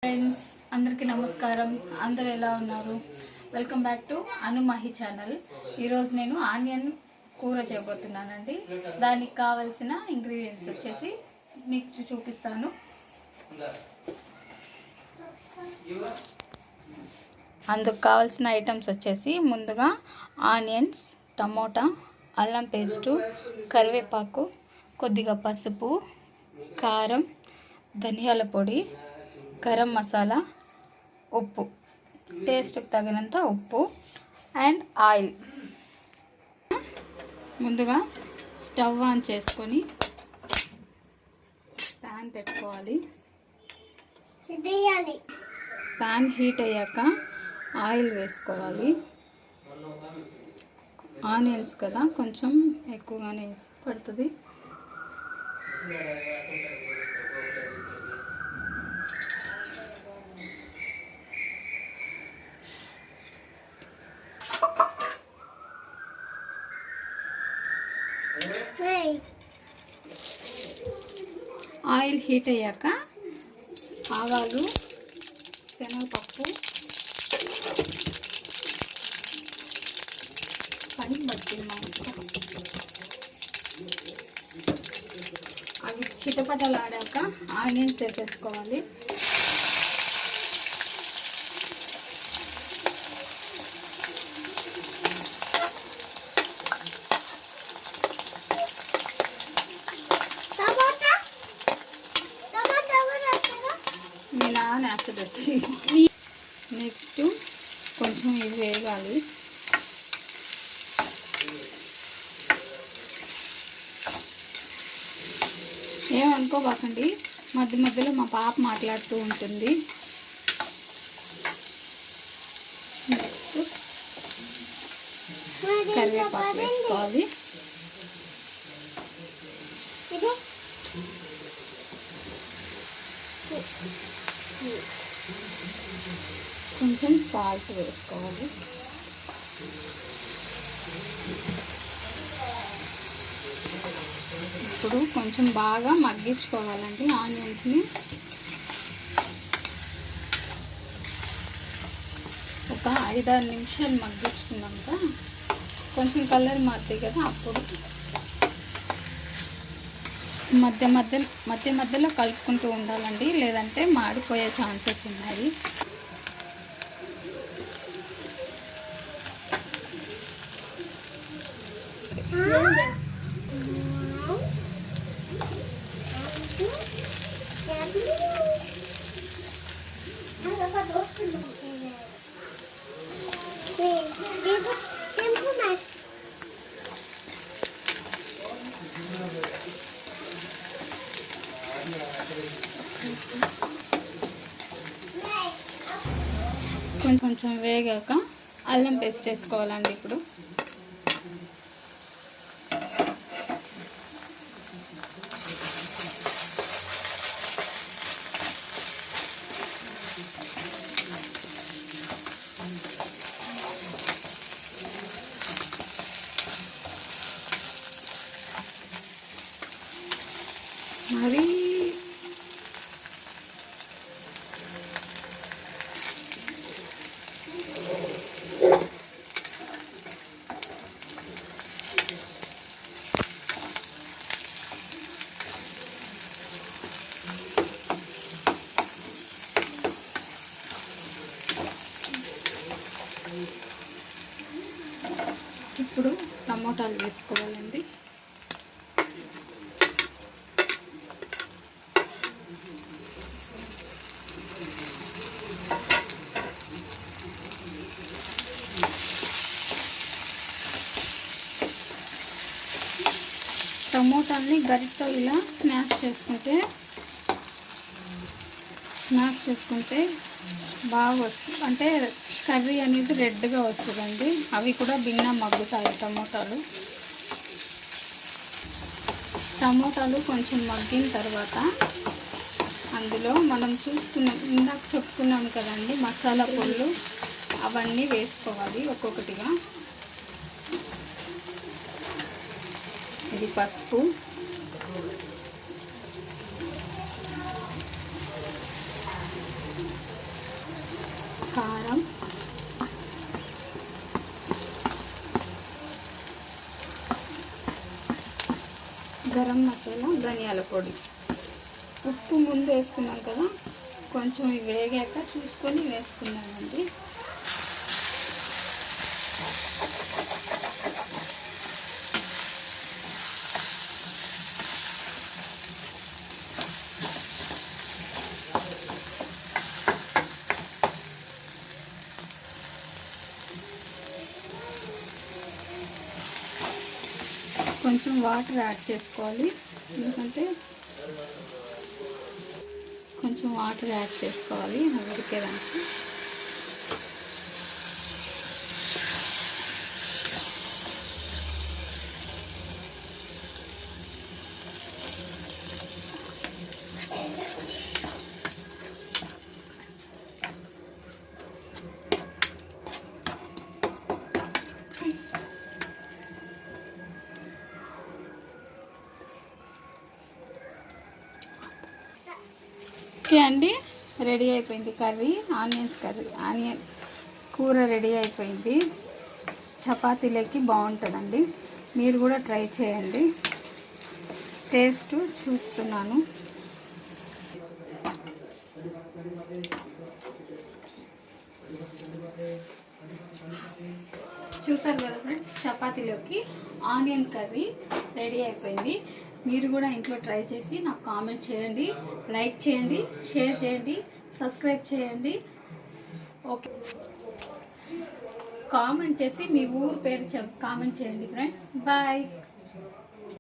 Friends అందరికీ నమస్కారం. అందరూ ఎలా ఉన్నారు? Welcome back to Anumahi channel. ఈరోజు నేను ఆనియన్ కూర చేయబోతున్నానండి. దానికి కావాల్సిన ఇంగ్రీడియంట్స్ వచ్చేసి మీకు చూపిస్తాను. అందుకు కావాల్సిన ఐటమ్స్ వచ్చేసి ముందుగా ఆనియన్స్, టమోటా, అల్లం పేస్టు, కరివేపాకు, కొద్దిగా పసుపు, కారం, ధనియాల పొడి, గరం మసాలా, ఉప్పు, టేస్ట్కి తగినంత ఉప్పు అండ్ ఆయిల్. ముందుగా స్టవ్ ఆన్ చేసుకొని ప్యాన్ పెట్టుకోవాలి. ప్యాన్ హీట్ అయ్యాక ఆయిల్ వేసుకోవాలి. ఆనియన్స్ కదా కొంచెం ఎక్కువగానే వేసి పడుతుంది. ఆయిల్ హీట్ అయ్యాక ఆవాలు, శనగపప్పు, పని పట్టింది అవి చిటపటలాడాక ఆనియన్స్ వేసేసుకోవాలి. మీ నాన్న యాసిడ్ వచ్చి నెక్స్ట్ కొంచెం ఇది వేగాలి. ఏమనుకోబాకండి, మధ్య మధ్యలో మా పాప మాట్లాడుతూ ఉంటుంది. నెక్స్ట్ కరివేపాకు వేసుకోవాలి. కొంచెం సాల్ట్ వేసుకోవాలి. ఇప్పుడు కొంచెం బాగా మగ్గించుకోవాలండి ఆనియన్స్ని. ఒక 5-6 నిమిషాలు మగ్గించుకున్నాక కొంచెం కలర్ మారుతాయి కదా, అప్పుడు మధ్య మధ్యలో కలుపుకుంటూ ఉండాలండి, లేదంటే మాడిపోయే ఛాన్సెస్ ఉన్నాయి. కొంచెం వేగాక అల్లం పేస్ట్ వేసుకోవాలండి. ఇప్పుడు మరి ఇప్పుడు టమోటాలు వేసుకోవాలండి. టమోటాల్ని గరిటతో ఇలా స్మాష్ చేసుకుంటే బాగా వస్తుంది, అంటే కర్రీ అనేది రెడ్గా వస్తుందండి. అవి కూడా భిన్న మగ్గుతాయి టమోటాలు కొంచెం మగ్గిన తర్వాత అందులో మనం ఇందాక చెప్పుకున్నాం కదండి మసాలా పొళ్ళు, అవన్నీ వేసుకోవాలి ఒక్కొక్కటిగా. ఇది పసుపు, గరం మసాలా, ధనియాల పొడి, ఉప్పు ముందు వేసుకున్నాం కదా, కొంచెం ఇవి వేగాక చూసుకొని వేసుకున్నానండి. కొంచెం వాటర్ యాడ్ చేసుకోవాలి, ఎందుకంటే కొంచెం వాటర్ యాడ్ చేసుకోవాలి ఉడికేదానికి. ఓకే అండి, రెడీ అయిపోయింది కర్రీ. ఆనియన్ కూర రెడీ అయిపోయింది. చపాతీలకి బాగుంటుందండి, మీరు కూడా ట్రై చేయండి. టేస్ట్ చూస్తున్నాను. చూసారు కదా ఫ్రెండ్స్, చపాతీలోకి ఆనియన్ కర్రీ రెడీ అయిపోయింది. మీరు కూడా ఇంట్లో ట్రై చేసి నాకు కామెంట్ చేయండి, లైక్ చేయండి, షేర్ చేయండి, సబ్స్క్రైబ్ చేయండి. ఓకే, కామెంట్ చేసి మీ ఊరు పేరు కామెంట్ చేయండి ఫ్రెండ్స్. బాయ్.